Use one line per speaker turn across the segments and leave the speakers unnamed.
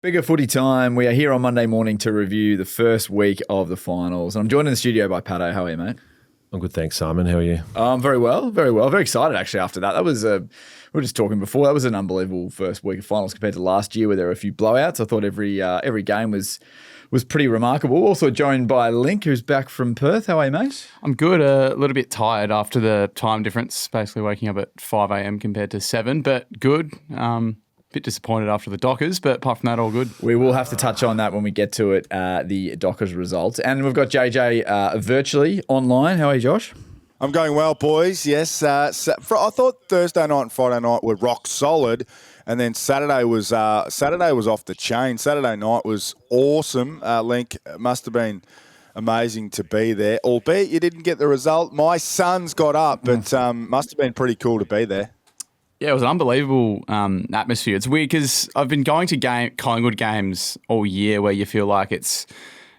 Bigger Footy time. We are here on Monday morning to review the first week of the finals. I'm joined in the studio by Pato. How are you, mate?
I'm good, thanks, Simon. How are you?
I'm very well, very well. Very excited, actually, after that. That was, we were just talking before, that was an unbelievable first week of finals compared to last year where there were a few blowouts. I thought every game was pretty remarkable. Also joined by Link, who's back from Perth. How are you, mate?
I'm good. A little bit tired after the time difference, basically waking up at 5 a.m. compared to 7, but good. Bit disappointed after the Dockers, but apart from that, all good.
We will have to touch on that when we get to it, the Dockers results. And we've got JJ virtually online. How are you, Josh?
I'm going well, boys. Yes. I thought Thursday night and Friday night were rock solid, and then Saturday was off the chain. Saturday night was awesome. Link, must have been amazing to be there, albeit you didn't get the result. My sons got up, but must have been pretty cool to be there.
Yeah, it was an unbelievable atmosphere. It's weird because I've been going to Collingwood games all year where you feel like it's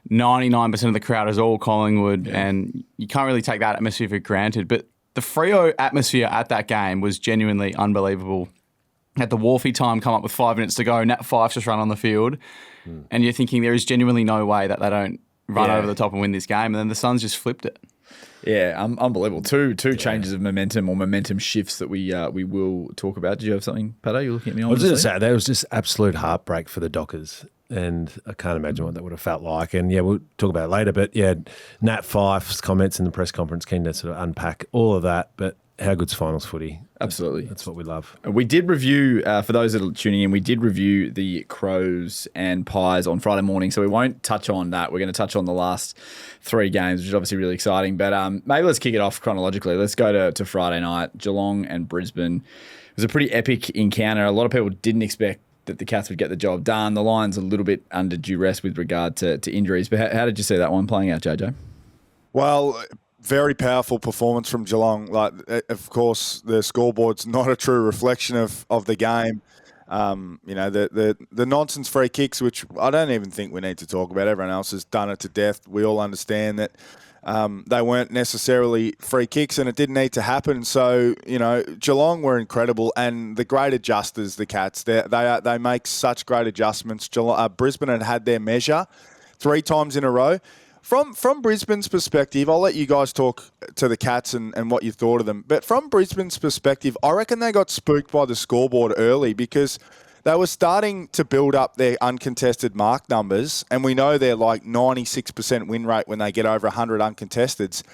99% of the crowd is all Collingwood, and you can't really take that atmosphere for granted. But the Freo atmosphere at that game was genuinely unbelievable. At the Wharfie time come up with 5 minutes to go, Nat Fyfe's just run on the field, and you're thinking there is genuinely no way that they don't run over the top and win this game, and then the Suns just flipped it.
Yeah, unbelievable. Two changes of momentum or momentum shifts that we will talk about. Did you have something, Pato? You're looking at me on.
I was going to say, that was just absolute heartbreak for the Dockers, and I can't imagine what that would have felt like. And yeah, we'll talk about it later, but yeah, Nat Fyfe's comments in the press conference, keen to sort of unpack all of that, but how good's finals footy?
Absolutely.
That's what we love.
We did review, for those that are tuning in, we did review the Crows and Pies on Friday morning, so we won't touch on that. We're going to touch on the last 3 games, which is obviously really exciting. But maybe let's kick it off chronologically. Let's go to Friday night, Geelong and Brisbane. It was a pretty epic encounter. A lot of people didn't expect that the Cats would get the job done. The Lions a little bit under duress with regard to injuries. But how did you see that one playing out, JJ?
Well, very powerful performance from Geelong. Like, of course, the scoreboard's not a true reflection of the game. The nonsense free kicks, which I don't even think we need to talk about. Everyone else has done it to death. We all understand that they weren't necessarily free kicks, and it didn't need to happen. So, Geelong were incredible, and the great adjusters, the Cats, they make such great adjustments. Brisbane had their measure 3 times in a row. From Brisbane's perspective, I'll let you guys talk to the Cats and what you thought of them. But from Brisbane's perspective, I reckon they got spooked by the scoreboard early because they were starting to build up their uncontested mark numbers. And we know they're like 96% win rate when they get over 100 uncontesteds.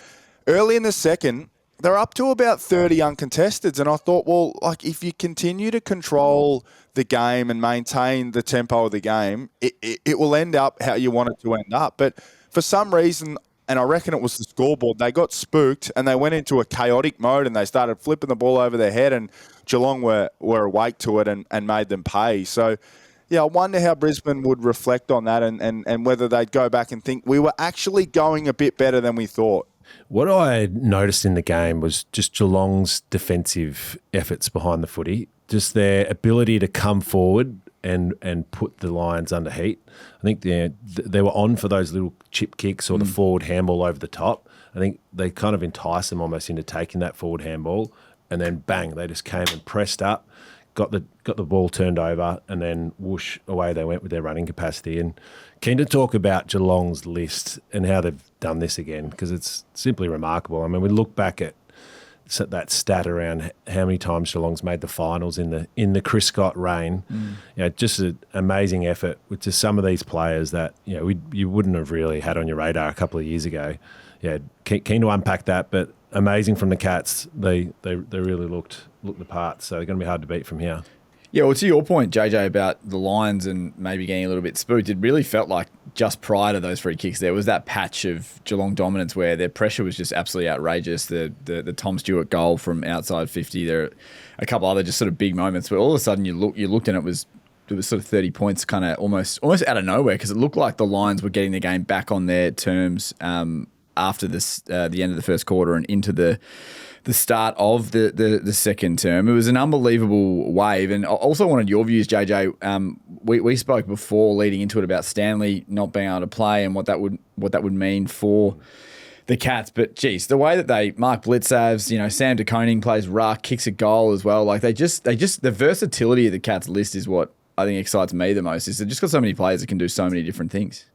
Early in the second, they're up to about 30 uncontesteds. And I thought, well, like if you continue to control the game and maintain the tempo of the game, it will end up how you want it to end up. But for some reason, and I reckon it was the scoreboard, they got spooked and they went into a chaotic mode and they started flipping the ball over their head, and Geelong were awake to it and made them pay. So, yeah, I wonder how Brisbane would reflect on that and whether they'd go back and think we were actually going a bit better than we thought.
What I noticed in the game was just Geelong's defensive efforts behind the footy, just their ability to come forward and put the Lions under heat. I think they were on for those little chip kicks or the forward handball over the top. I think they kind of enticed them almost into taking that forward handball, and then bang, they just came and pressed up, got the ball turned over, and then whoosh, away they went with their running capacity. And keen to talk about Geelong's list and how they've done this again, because it's simply remarkable. I mean, we look back at that stat around how many times Geelong's made the finals in the Chris Scott reign. Just an amazing effort with just some of these players that you wouldn't have really had on your radar a couple of years ago. Yeah, keen to unpack that, but amazing from the Cats. They really looked the part, so they're going to be hard to beat from here.
Yeah, well, to your point, JJ, about the Lions and maybe getting a little bit spooked, it really felt like just prior to those free kicks, there was that patch of Geelong dominance where their pressure was just absolutely outrageous. The Tom Stewart goal from outside 50, there are a couple other just sort of big moments, but all of a sudden you looked and it was sort of 30 points kind of almost out of nowhere, because it looked like the Lions were getting the game back on their terms after the end of the first quarter and into the start of the second term. It was an unbelievable wave. And I also wanted your views, JJ. We spoke before leading into it about Stanley not being able to play and what that would mean for the Cats. But geez, the way that Mark Blitzavs, Sam de Koning plays ruck, kicks a goal as well. Like they just the versatility of the Cats list is what I think excites me the most is they've just got so many players that can do so many different things.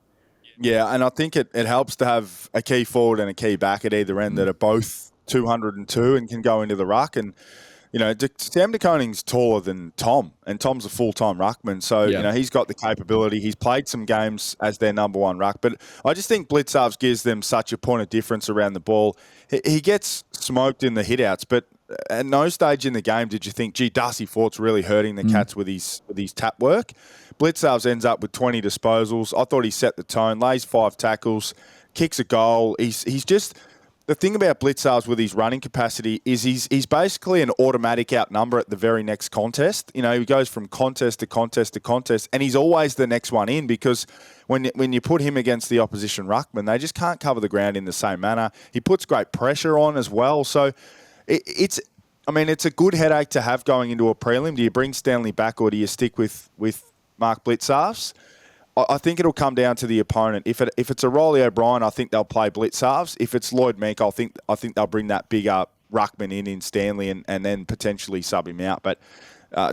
Yeah, and I think it helps to have a key forward and a key back at either end that are both 202 and can go into the ruck. And, Sam de Koning's taller than Tom, and Tom's a full-time ruckman. So, he's got the capability. He's played some games as their number one ruck. But I just think Blitzarves gives them such a point of difference around the ball. He gets smoked in the hitouts, but at no stage in the game did you think, gee, Darcy Fort's really hurting the Cats with his tap work. Blitzarves ends up with 20 disposals. I thought he set the tone, lays 5 tackles, kicks a goal. He's just... The thing about Blitzarves with his running capacity is he's basically an automatic outnumber at the very next contest. He goes from contest to contest to contest, and he's always the next one in because when you put him against the opposition ruckman, they just can't cover the ground in the same manner. He puts great pressure on as well. So it's a good headache to have going into a prelim. Do you bring Stanley back or do you stick with Mark Blitzarves? I think it'll come down to the opponent. If it's a Rolly O'Brien, I think they'll play Blitzarves. If it's Lloyd Meek, I think they'll bring that bigger ruckman in Stanley and then potentially sub him out. But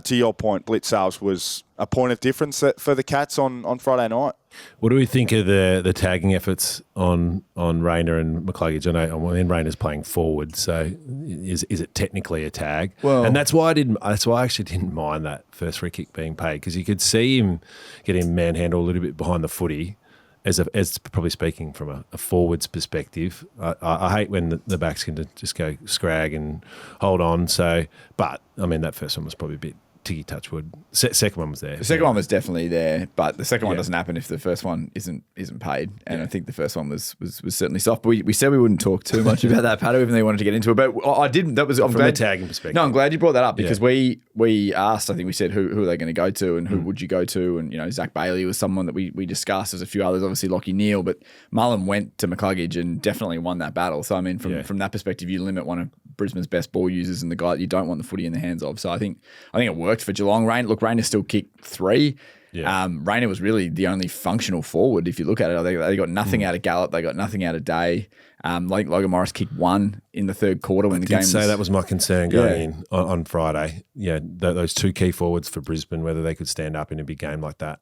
to your point, Blitzarves was a point of difference for the Cats on Friday night.
What do we think of the tagging efforts on Rayner and McCluggage? I know Rayner's playing forward, so is it technically a tag?
Well,
and that's why I actually didn't mind that first free kick being paid because you could see him getting manhandled a little bit behind the footy. As probably speaking from a forwards perspective, I hate when the backs can just go scrag and hold on. So, but that first one was probably a bit Tiggy Touchwood. Second one was there.
The second one was definitely there, but the second one doesn't happen if the first one isn't paid. And I think the first one was certainly soft. But we said we wouldn't talk too much about that, Pato, even though we wanted to get into it. But I didn't. That was
from a tagging perspective.
No, I'm glad you brought that up because we asked. I think we said who are they going to go to and who would you go to? And Zach Bailey was someone that we discussed. There's a few others, obviously Lockie Neal, but Mullen went to McCluggage and definitely won that battle. So from that perspective, you limit one of Brisbane's best ball users and the guy that you don't want the footy in the hands of. So I think it worked for Geelong. Rayner still kicked 3. Yeah. Rayner was really the only functional forward. If you look at it, they got nothing out of Gallup. They got nothing out of Day. Logan Morris kicked 1 in the third quarter when the game.
That was my concern going in on Friday. Yeah, those 2 key forwards for Brisbane, whether they could stand up in a big game like that.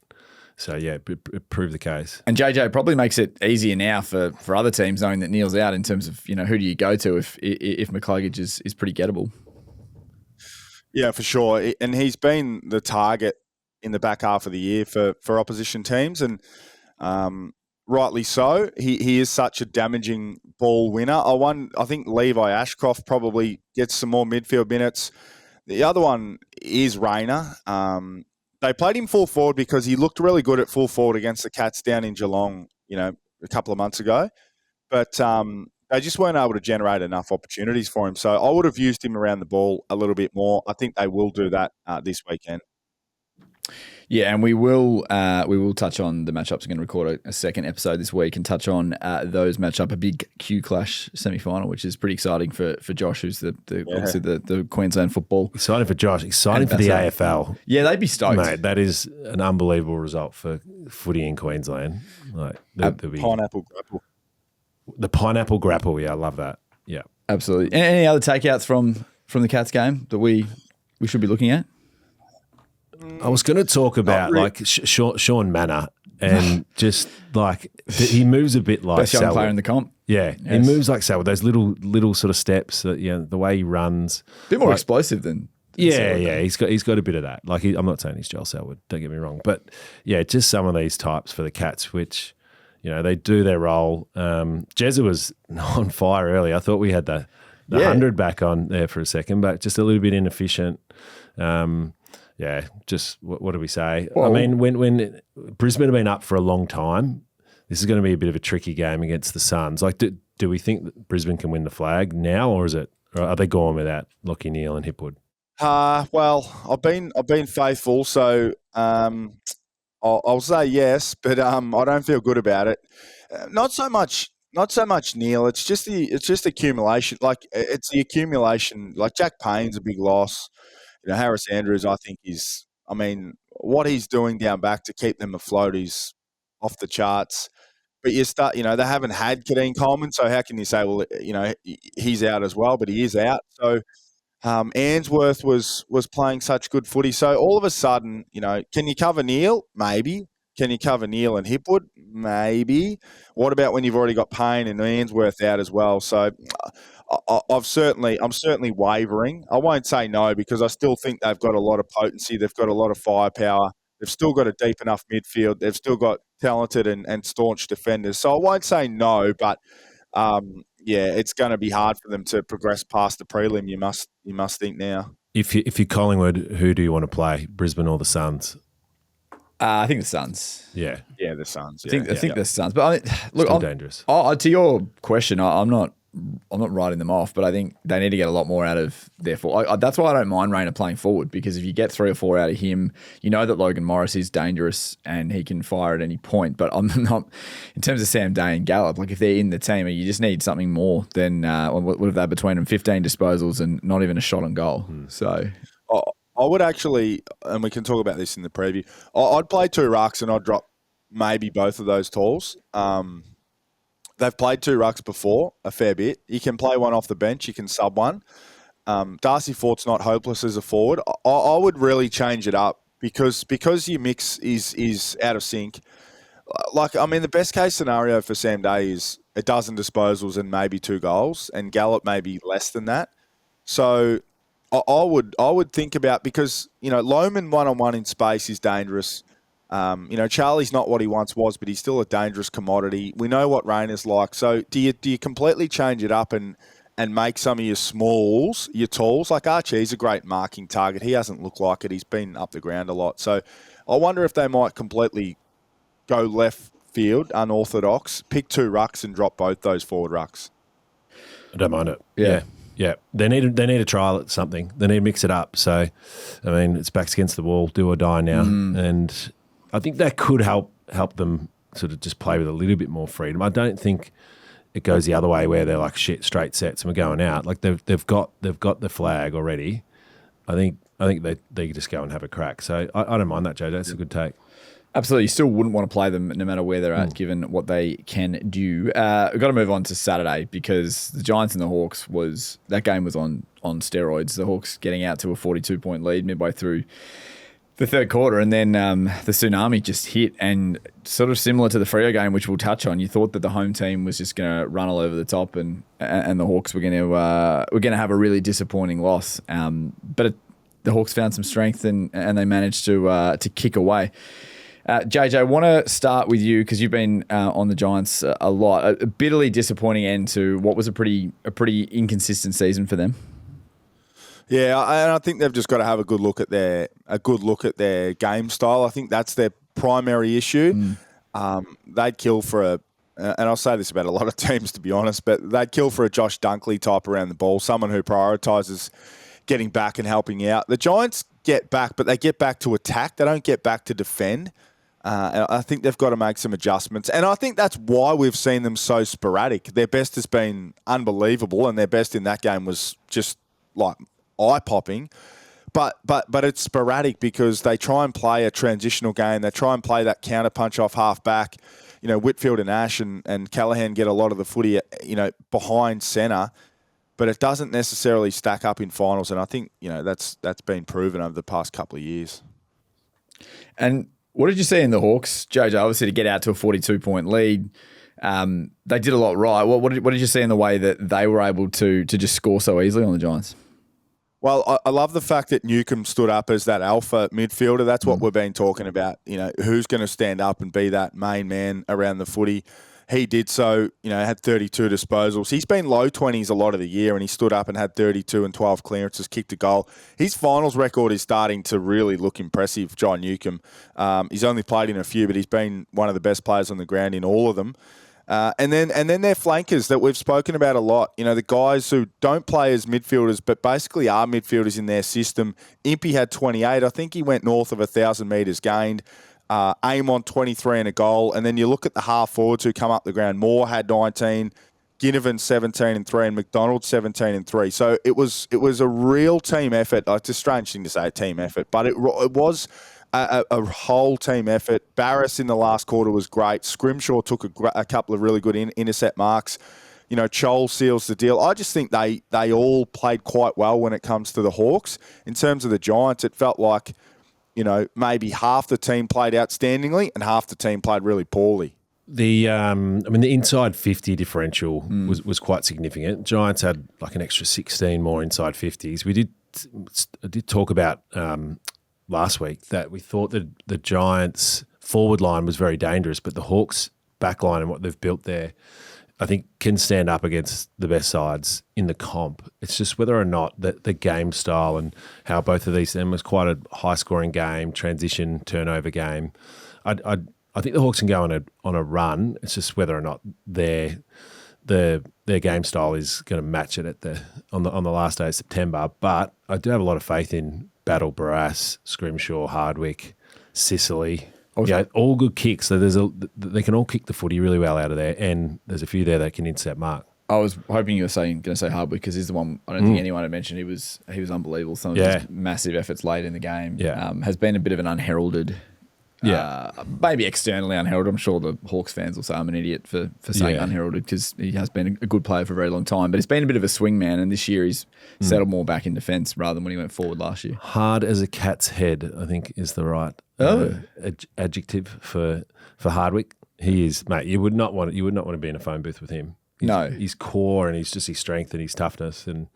So, it proved the case.
And JJ probably makes it easier now for other teams knowing that Neal's out in terms of, who do you go to if McCluggage is pretty gettable.
Yeah, for sure. And he's been the target in the back half of the year for opposition teams. And rightly so. He is such a damaging ball winner. I think Levi Ashcroft probably gets some more midfield minutes. The other one is Rayner. They played him full forward because he looked really good at full forward against the Cats down in Geelong, a couple of months ago. But they just weren't able to generate enough opportunities for him. So I would have used him around the ball a little bit more. I think they will do that this weekend.
Yeah, and we will touch on the matchups. We're going to record a second episode this week and touch on those matchup, a big Q Clash semi-final, which is pretty exciting for Josh, who's obviously the Queensland football.
Exciting for Josh, exciting for the AFL.
Yeah, they'd be stoked.
Mate, that is an unbelievable result for footy in Queensland.
Pineapple grapple.
The pineapple grapple, I love that. Yeah.
Absolutely. Any other takeouts from the Cats game that we should be looking at?
I was going to talk about Sean Manor and just he moves a bit like
best young player in the comp.
Yeah, yes. He moves like Selwood. Those little sort of steps that the way he runs,
a bit more explosive than
Selwood, yeah. He's got a bit of that. I'm not saying he's Joel Selwood. Don't get me wrong, but just some of these types for the Cats, which they do their role. Jezza was on fire early. I thought we had the 100 back on there for a second, but just a little bit inefficient. Just what do we say? Well, when Brisbane have been up for a long time, this is going to be a bit of a tricky game against the Suns. Do we think that Brisbane can win the flag now, or are they going without Lockie Neal and Hipwood?
Well, I've been faithful, so I'll say yes, but I don't feel good about it. Not so much Neal. It's just accumulation. It's the accumulation. Jack Payne's a big loss. Harris Andrews, I think what he's doing down back to keep them afloat is off the charts. But they haven't had Kadeem Coleman, so how can you say, well, he's out as well, but he is out. So Ainsworth was playing such good footy. So all of a sudden, can you cover Neil? Maybe. Can you cover Neil and Hipwood? Maybe. What about when you've already got Payne and Ainsworth out as well? So I'm certainly wavering. I won't say no because I still think they've got a lot of potency. They've got a lot of firepower. They've still got a deep enough midfield. They've still got talented and staunch defenders. So I won't say no, but it's going to be hard for them to progress past the prelim. You must think now.
If you're Collingwood, who do you want to play, Brisbane or the Suns?
I think the Suns.
Yeah,
the Suns.
I think the Suns. But look,
still dangerous.
To your question, I'm not writing them off, but I think they need to get a lot more out of their forward. That's why I don't mind Rayner playing forward, because if you get 3 or 4 out of him, you know that Logan Morris is dangerous and he can fire at any point. But I'm not, in terms of Sam Day and Gallup, like if they're in the team, you just need something more than what have they between them? 15 disposals and not even a shot on goal. So
I would actually, and we can talk about this in the preview, I'd play 2 rucks and I'd drop maybe both of those talls. They've played 2 rucks before a fair bit. You can play one off the bench. You can sub one. Darcy Fort's not hopeless as a forward. I would really change it up because your mix is out of sync. The best case scenario for Sam Day is a dozen disposals and maybe 2 goals, and Gallup maybe less than that. So I would think about, because Lohman 1-on-1 in space is dangerous. Charlie's not what he once was, but he's still a dangerous commodity. We know what Rayner's like. So do you completely change it up and make some of your smalls, your talls? Like Archie's a great marking target. He hasn't looked like it. He's been up the ground a lot. So I wonder if they might completely go left field, unorthodox, pick 2 rucks and drop both those forward rucks.
I don't mind it. Yeah. They need to trial at something. They need to mix it up. So, it's backs against the wall, do or die now. And I think that could help them sort of just play with a little bit more freedom. I don't think it goes the other way where they're like straight sets and we're going out. Like they've got the flag already. I think they just go and have a crack. So I don't mind that, Joe. That's a good take.
Absolutely. You still wouldn't want to play them no matter where they're at, given what they can do. We've got to move on to Saturday, because the Giants and the Hawks that game was on steroids. The Hawks getting out to a 42-point lead midway through the third quarter, and then the tsunami just hit, and sort of similar to the Freo game, which we'll touch on. You thought that the home team was just going to run all over the top, and the Hawks were going to have a really disappointing loss. But the Hawks found some strength, and they managed to kick away. JJ, I want to start with you, because you've been on the Giants a lot. A bitterly disappointing end to what was a pretty inconsistent season for them.
Yeah, and I think they've just got to have a good look at their game style. I think that's their primary issue. They'd kill for and I'll say this about a lot of teams, to be honest, but they'd kill for a Josh Dunkley type around the ball, someone who prioritises getting back and helping out. The Giants get back, but they get back to attack. They don't get back to defend. I think they've got to make some adjustments. And I think that's why we've seen them so sporadic. Their best has been unbelievable, and their best in that game was just like eye-popping. But it's sporadic because they try and play a transitional game. They try and play that counter-punch off half-back. Whitfield and Ash and Callaghan get a lot of the footy, behind centre. But it doesn't necessarily stack up in finals. And I think, that's been proven over the past couple of years.
And what did you see in the Hawks, JJ? Obviously, to get out to a 42-point lead, they did a lot right. What did you see in the way that they were able to just score so easily on the Giants?
Well, I love the fact that Newcomb stood up as that alpha midfielder. That's what we've been talking about. Who's going to stand up and be that main man around the footy. He did so, had 32 disposals. He's been low 20s a lot of the year, and he stood up and had 32 and 12 clearances, kicked a goal. His finals record is starting to really look impressive, John Newcomb. He's only played in a few, but he's been one of the best players on the ground in all of them. And then their flankers that we've spoken about a lot, the guys who don't play as midfielders but basically are midfielders in their system. Impey had 28. I think he went north of 1,000 metres gained. Amon 23 and a goal. And then you look at the half forwards who come up the ground. Moore had 19, Ginnivan 17 and 3, and McDonald 17 and 3. So it was a real team effort. It's a strange thing to say, a team effort, but it was a whole team effort. Barris in the last quarter was great. Scrimshaw took a couple of really good intercept marks. Chol seals the deal. I just think they all played quite well when it comes to the Hawks. In terms of the Giants, it felt like, maybe half the team played outstandingly and half the team played really poorly.
The inside 50 differential was quite significant. Giants had like an extra 16 more inside 50s. I did talk about last week that we thought that the Giants' forward line was very dangerous, but the Hawks' back line and what they've built there, I think, can stand up against the best sides in the comp. It's just whether or not the game style and how both of these, and was quite a high-scoring game, transition, turnover game. I think the Hawks can go on a run. It's just whether or not their game style is going to match it on the last day of September. But I do have a lot of faith in Battle, Barrass, Scrimshaw, Hardwick, Sicily. All good kicks. So they can all kick the footy really well out of there, and there's a few there that can intercept mark.
I was hoping you were going to say Hardwick because he's the one I don't think anyone had mentioned. He was unbelievable. Some of his massive efforts late in the game. Has been a bit of an unheralded. Maybe externally unheralded. I'm sure the Hawks fans will say I'm an idiot for saying unheralded because he has been a good player for a very long time. But he's been a bit of a swingman, and this year he's settled more back in defence rather than when he went forward last year.
Hard as a cat's head, I think, is the right adjective for Hardwick. He is, mate. You would not want to be in a phone booth with him. His core and his strength and his toughness, and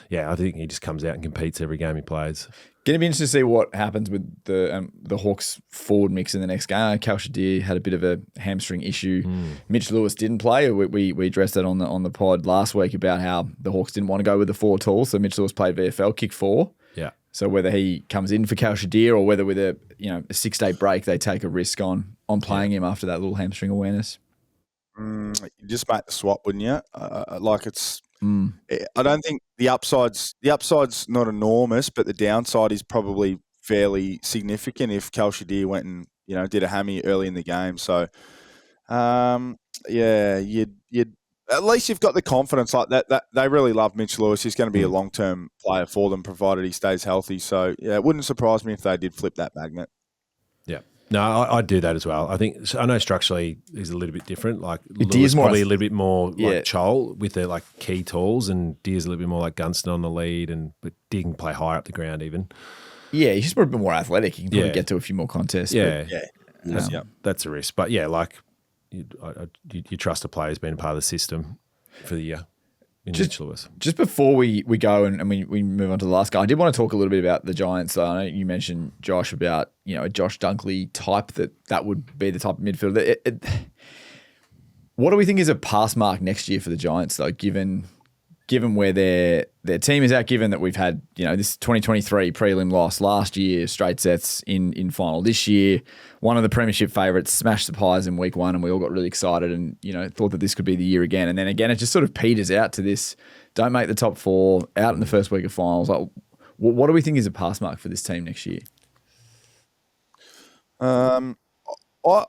I think he just comes out and competes every game he plays.
Going to be interesting to see what happens with the Hawks forward mix in the next game. Cal Shadir had a bit of a hamstring issue. Mitch Lewis didn't play. We addressed that on the pod last week about how the Hawks didn't want to go with the 4 tall, so Mitch Lewis played VFL, kick 4.
Yeah.
So whether he comes in for Cal Shadir or whether with a 6-day break they take a risk on playing him after that little hamstring awareness.
You just make the swap, wouldn't you? I don't think the upside's not enormous, but the downside is probably fairly significant if Cal Shadir went and did a hammy early in the game. So you'd at least you've got the confidence like that they really love Mitch Lewis. He's going to be a long-term player for them provided he stays healthy. So it wouldn't surprise me if they did flip that magnet.
Yeah. No, I'd do that as well. I know structurally he's a little bit different. Like
Lewis
probably a little bit more like Chol with their like key tools, and Deer's a little bit more like Gunston on the lead, but Deer can play higher up the ground even.
Yeah, he's just probably a bit more athletic. He can probably get to a few more contests.
That's a risk. But you trust a player who's been a part of the system for the year.
Just before we go and we move on to the last guy, I did want to talk a little bit about the Giants. I know you mentioned, Josh, about a Josh Dunkley type that would be the type of midfielder. What do we think is a pass mark next year for the Giants, though, given where their team is at, given that we've had this 2023 prelim loss last year, straight sets in final this year, one of the premiership favourites smashed the Pies in week 1, and we all got really excited and thought that this could be the year again, and then again it just sort of peters out to this, don't make the top 4, out in the first week of finals. Like, what do we think is a pass mark for this team next year?
They got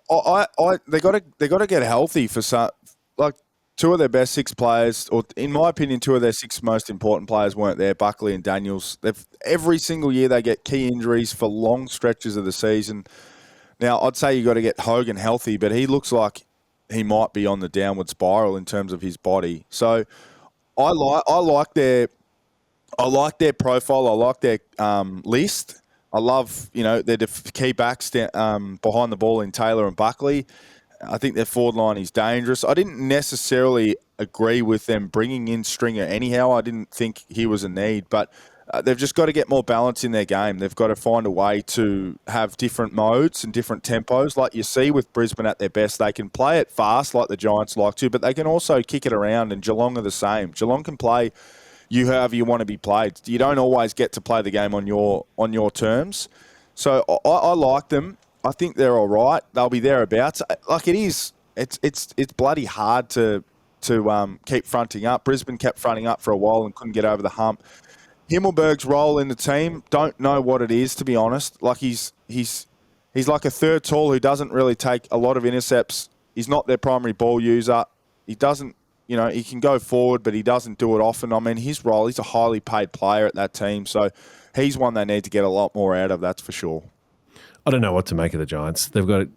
to get healthy for some, like. 2 of their best 6 players, or in my opinion, 2 of their 6 most important players weren't there, Buckley and Daniels. Every single year they get key injuries for long stretches of the season. Now, I'd say you got to get Hogan healthy, but he looks like he might be on the downward spiral in terms of his body. So I like their profile. I like their list. I love, their key backs behind the ball in Taylor and Buckley. I think their forward line is dangerous. I didn't necessarily agree with them bringing in Stringer anyhow. I didn't think he was a need, but they've just got to get more balance in their game. They've got to find a way to have different modes and different tempos. Like you see with Brisbane at their best, they can play it fast like the Giants like to, but they can also kick it around, and Geelong are the same. Geelong can play you however you want to be played. You don't always get to play the game on your terms. So I like them. I think they're all right. They'll be thereabouts. Like it's bloody hard to keep fronting up. Brisbane kept fronting up for a while and couldn't get over the hump. Himmelberg's role in the team, don't know what it is, to be honest. Like he's like a third tall who doesn't really take a lot of intercepts. He's not their primary ball user. He doesn't, he can go forward, but he doesn't do it often. I mean, his role, he's a highly paid player at that team, so he's one they need to get a lot more out of, that's for sure.
I don't know what to make of the Giants. They've got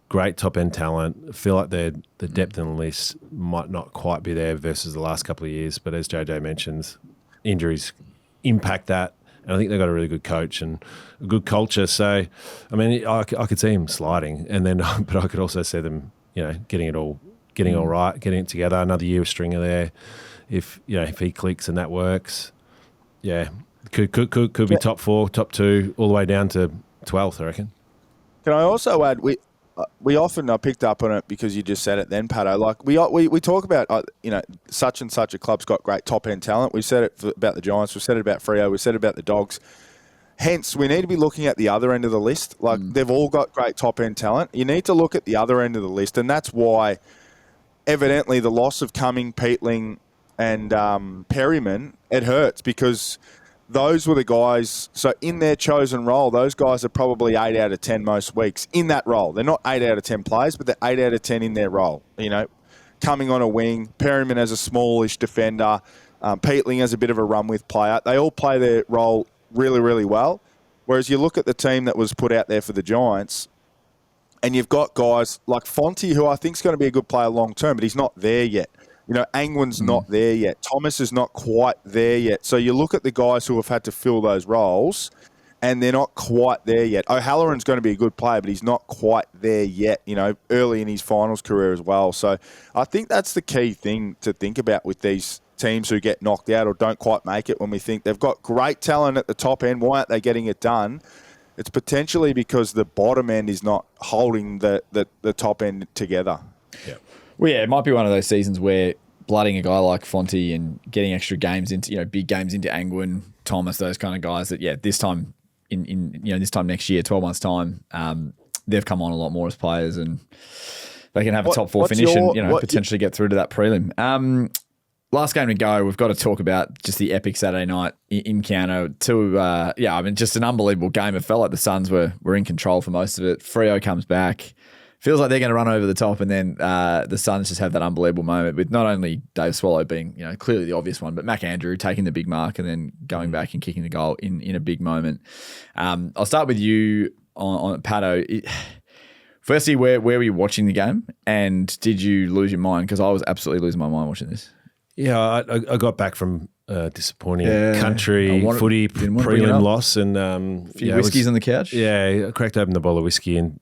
great top end talent. I feel like the depth in the list might not quite be there versus the last couple of years. But as JJ mentions, injuries impact that. And I think they've got a really good coach and a good culture. So, I mean, I could see him sliding, and then, but I could also see them, getting all right, getting it together. Another year of Stringer there, if he clicks and that works, could be top 4, top 2, all the way down to 12th, I reckon.
Can I also add, we often picked up on it because you just said it then, Pato. Like we talk about, such and such a club's got great top end talent. We said it about the Giants. We said it about Freo. We said it about the Dogs. Hence, we need to be looking at the other end of the list. Like they've all got great top end talent. You need to look at the other end of the list, and that's why, evidently, the loss of Cumming, Peatling, and Perryman, it hurts because those were the guys. So in their chosen role, those guys are probably 8 out of 10 most weeks in that role. They're not 8 out of 10 players, but they're 8 out of 10 in their role. Coming on a wing, Perryman as a smallish defender, Peatling as a bit of a run-with player. They all play their role really, really well. Whereas you look at the team that was put out there for the Giants, and you've got guys like Fonte, who I think is going to be a good player long-term, but he's not there yet. Angwin's not there yet. Thomas is not quite there yet. So you look at the guys who have had to fill those roles, and they're not quite there yet. O'Halloran's going to be a good player, but he's not quite there yet, early in his finals career as well. So I think that's the key thing to think about with these teams who get knocked out or don't quite make it, when we think they've got great talent at the top end. Why aren't they getting it done? It's potentially because the bottom end is not holding the top end together.
Yeah. Well, yeah, it might be one of those seasons where blooding a guy like Fonte and getting extra games into, big games into Angwin, Thomas, those kind of guys that, this time this time next year, 12 months' time, they've come on a lot more as players and they can have a top 4 finish and, potentially get through to that prelim. Last game to go, we've got to talk about just the epic Saturday night in Keano. Just an unbelievable game. It felt like the Suns were in control for most of it. Freo comes back. Feels like they're going to run over the top, and then the Suns just have that unbelievable moment with not only Dave Swallow being clearly the obvious one, but Mac Andrew taking the big mark and then going back and kicking the goal in a big moment. I'll start with you on Pato. Firstly, where were you watching the game, and did you lose your mind? Because I was absolutely losing my mind watching this.
Yeah, I got back from disappointing country footy prelim loss, and
a few whiskeys on the couch.
Yeah, I cracked open the bottle of whiskey and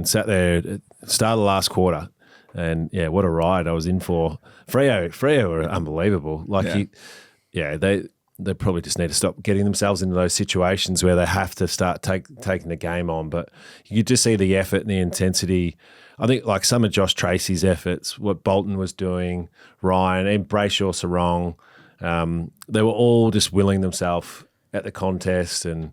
sat there at the start of the last quarter, and what a ride I was in for. Freo were unbelievable. They probably just need to stop getting themselves into those situations where they have to start taking the game on. But you could just see the effort and the intensity. I think like some of Josh Tracy's efforts, what Bolton was doing, Ryan and Brayshaw Sarong, they were all just willing themselves at the contest and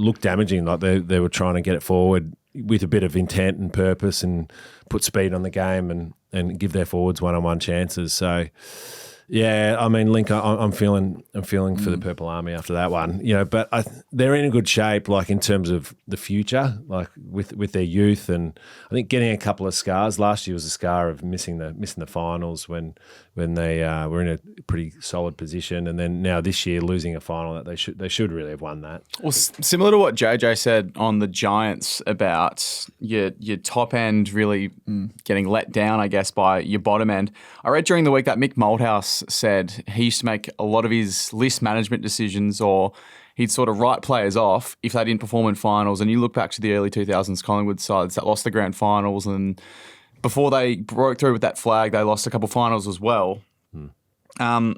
look damaging. Like they were trying to get it forward with a bit of intent and purpose and put speed on the game and give their forwards one-on-one chances. So. Yeah, I mean, Link, I'm feeling for the Purple Army after that one, but they're in a good shape, like in terms of the future, like with their youth, and I think getting a couple of scars. Last year was a scar of missing the finals when they were in a pretty solid position, and then now this year losing a final that they should really have won that.
Well, similar to what JJ said on the Giants about your top end really getting let down, I guess, by your bottom end. I read during the week that Mick Malthouse said he used to make a lot of his list management decisions, or he'd sort of write players off if they didn't perform in finals. And you look back to the early 2000s Collingwood sides that lost the grand finals, and before they broke through with that flag, they lost a couple finals as well. I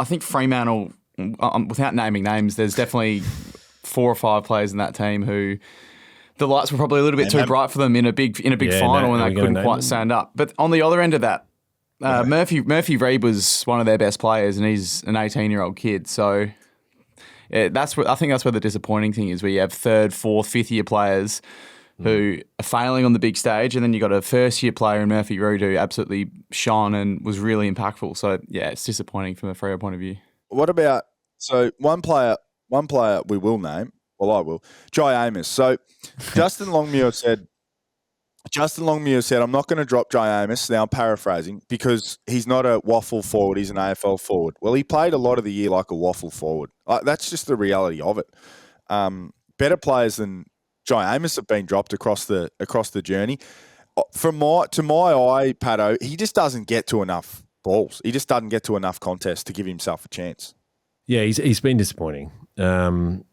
think Fremantle, without naming names, there's definitely 4 or 5 players in that team who the lights were probably a little bit too bright for them in a big final, and they couldn't quite stand up. But on the other end of that, Murphy Reid was one of their best players, and he's an 18-year-old kid. So I think that's where the disappointing thing is, where you have 3rd, 4th, 5th-year players who are failing on the big stage, and then you got a first-year player in Murphy Reid who absolutely shone and was really impactful. So yeah, it's disappointing from a Freo point of view. What
about one player we will name? Well, I will. Jai Amos. So Justin Longmuir said, I'm not going to drop Jai Amos. Now I'm paraphrasing, because he's not a waffle forward. He's an AFL forward. Well, he played a lot of the year like a waffle forward. That's just the reality of it. Better players than Jai Amos have been dropped across the journey. To my eye, Pato, he just doesn't get to enough balls. He just doesn't get to enough contests to give himself a chance.
Yeah, he's been disappointing. And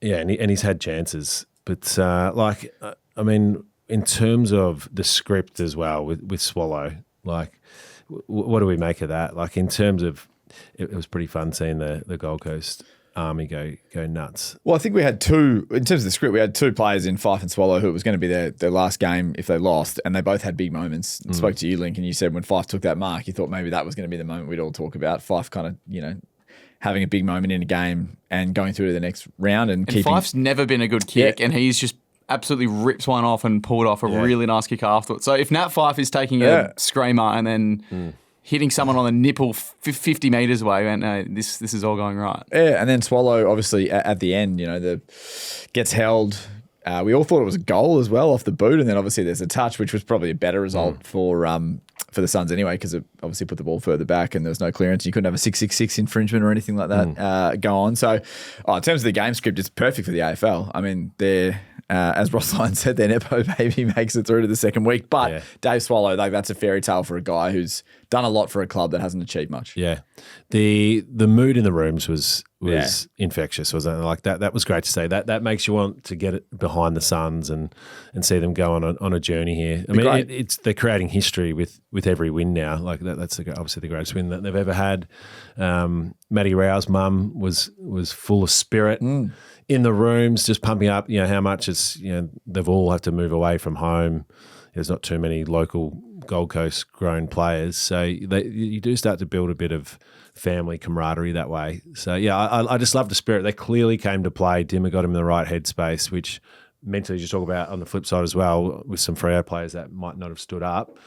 he's had chances, but I mean, in terms of the script as well with Swallow, like, what do we make of that? Like, in terms of, it was pretty fun seeing the Gold Coast Army go nuts.
Well, I think we had two, in terms of the script, we had two players in Fife and Swallow who it was going to be their last game if they lost, and they both had big moments. I spoke to you, Link, and you said when Fife took that mark, you thought maybe that was going to be the moment we'd all talk about. Fife kind of, having a big moment in a game and going through to the next round and keeping...
Fife's never been a good kick, and he's just absolutely ripped one off and pulled off a really nice kick afterwards. So if Nat Fife is taking a screamer and then hitting someone on the nipple 50 metres away, and this is all going right.
Yeah, and then Swallow, obviously, at the end, gets held. We all thought it was a goal as well off the boot, and then obviously there's a touch, which was probably a better result for the Suns anyway, because it obviously put the ball further back and there was no clearance. You couldn't have a 666 infringement or anything like that go on. So in terms of the game script, it's perfect for the AFL. I mean, they're, as Ross Lyon said, their Nepo baby makes it through to the second week. But Dave Swallow, that's a fairy tale for a guy who's done a lot for a club that hasn't achieved much.
Yeah. The mood in the rooms was infectious, wasn't it? Like that was great to see. That makes you want to get it behind the Suns and see them go on a journey here. I mean, they're creating history with every win now. Like that's obviously the greatest win that they've ever had. Matty Rao's mum was full of spirit in the rooms, just pumping up. How much it's they've all had to move away from home. There's not too many local Gold Coast grown players, so you do start to build a bit of family camaraderie that way. So I just love the spirit. They clearly came to play. Dimmer got him in the right headspace, which mentally you talk about on the flip side as well with some Freo players that might not have stood up.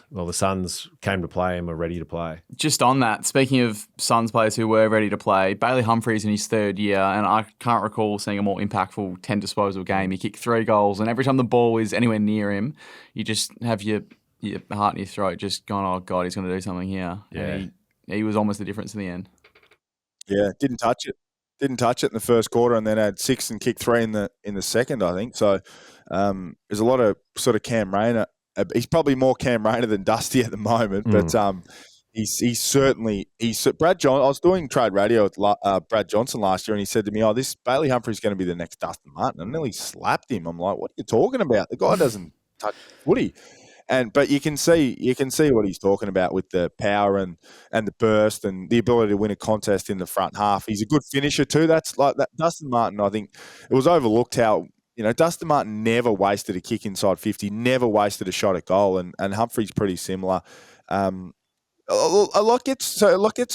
Well, the Suns came to play and were ready to play.
Just on that, speaking of Suns players who were ready to play, Bailey Humphries in his third year, and I can't recall seeing a more impactful 10 disposal game. He kicked 3 goals, and every time the ball is anywhere near him, you just have your heart in your throat just going, oh, God, he's going to do something here.
Yeah.
And he was almost the difference in the end.
Yeah, didn't touch it in the first quarter, and then had 6 and kicked 3 in the second, I think. So there's a lot of sort of Cam Rayner. He's probably more Cam Rayner than Dusty at the moment, but he's certainly Brad John. I was doing trade radio with Brad Johnson last year, and he said to me, this Bailey Humphrey's going to be the next Dustin Martin. I nearly slapped him. I'm like, what are you talking about? The guy doesn't touch footy. But you can see what he's talking about with the power and the burst and the ability to win a contest in the front half. He's a good finisher too. That's like that. Dustin Martin, I think it was overlooked how Dustin Martin never wasted a kick inside 50, never wasted a shot at goal, and Humphrey's pretty similar. A lot gets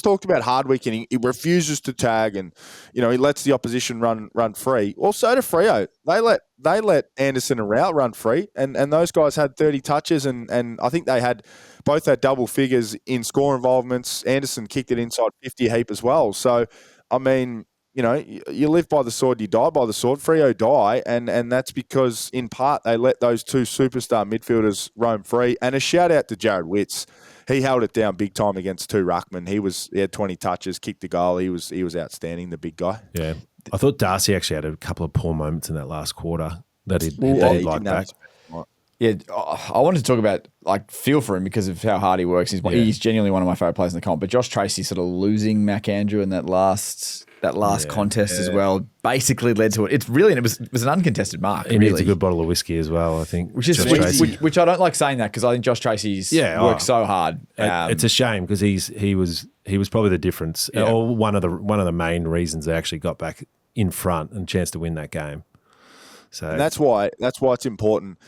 talked about Hardwick, and he refuses to tag, and he lets the opposition run free. Well, so do Freo. They let Anderson and Rao run free, and those guys had 30 touches, and I think they both had double figures in score involvements. Anderson kicked it inside 50 a heap as well. So, I mean, you live by the sword, you die by the sword. Freo die, and that's because, in part, they let those 2 superstar midfielders roam free. And a shout-out to Jared Witts. He held it down big time against 2 ruckmen. He had 20 touches, kicked the goal. He was outstanding, the big guy.
Yeah. I thought Darcy actually had a couple of poor moments in that last quarter that he'd like back.
Yeah, I wanted to talk about feel for him because of how hard he works. He's genuinely one of my favourite players in the comp. But Josh Tracy sort of losing Mac Andrew in that last contest as well basically led to it. It was an uncontested mark.
He needs a good bottle of whiskey as well, I think.
Which I don't like saying that because I think Josh Tracy's worked so hard.
It's a shame because he was probably the difference or one of the main reasons they actually got back in front and chance to win that game. So
and that's why it's important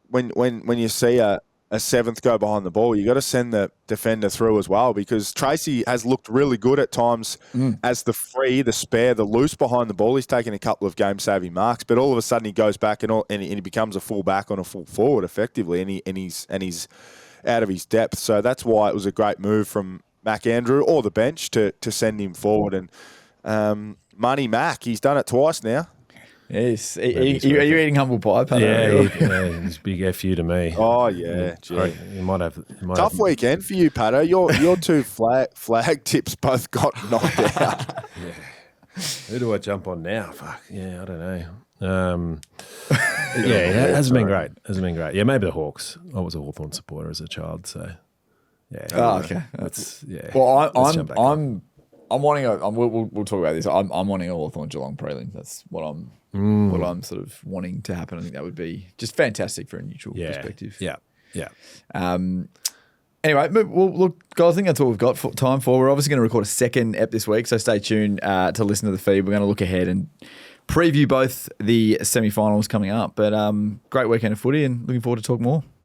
when you see a 7th go behind the ball, you got to send the defender through as well, because Tracy has looked really good at times as the free, the spare, the loose behind the ball. He's taken a couple of game-saving marks, but all of a sudden he goes back and he becomes a full back on a full forward effectively, and he's out of his depth. So that's why it was a great move from Mac Andrew or the bench to send him forward. And Money Mac, he's done it twice now.
Yes. Are you eating humble pie, Pat?
It's big FU to me.
Oh, yeah.
You might have.
Tough weekend for you, Pato. Your 2 flag tips both got knocked out.
Who do I jump on now? Fuck, yeah, I don't Yeah, it hasn't been great. Yeah, maybe the Hawks. I was a Hawthorn supporter as a child, so yeah.
Oh, okay.
That's yeah.
Well,
Let's jump back on.
I'm wanting a. We'll talk about this. I'm wanting a Hawthorn Geelong prelim. That's what I'm sort of wanting to happen. I think that would be just fantastic for a neutral perspective.
Yeah.
Anyway, well, look, guys, I think that's all we've got for time for. We're obviously going to record a second ep this week, so stay tuned to listen to the feed. We're going to look ahead and preview both the semi-finals coming up. But great weekend of footy and looking forward to talk more.